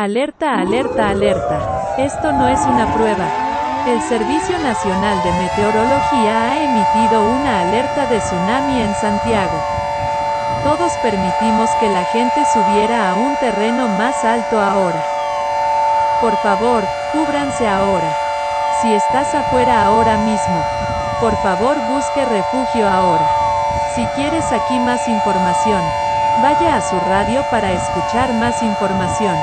Alerta, alerta, alerta. Esto no es una prueba. El Servicio Nacional de Meteorología ha emitido una alerta de tsunami en Santiago. Todos permitimos que la gente subiera a un terreno más alto ahora. Por favor, cúbranse ahora. Si estás afuera ahora mismo, por favor busque refugio ahora. Si quieres aquí más información, vaya a su radio para escuchar más información.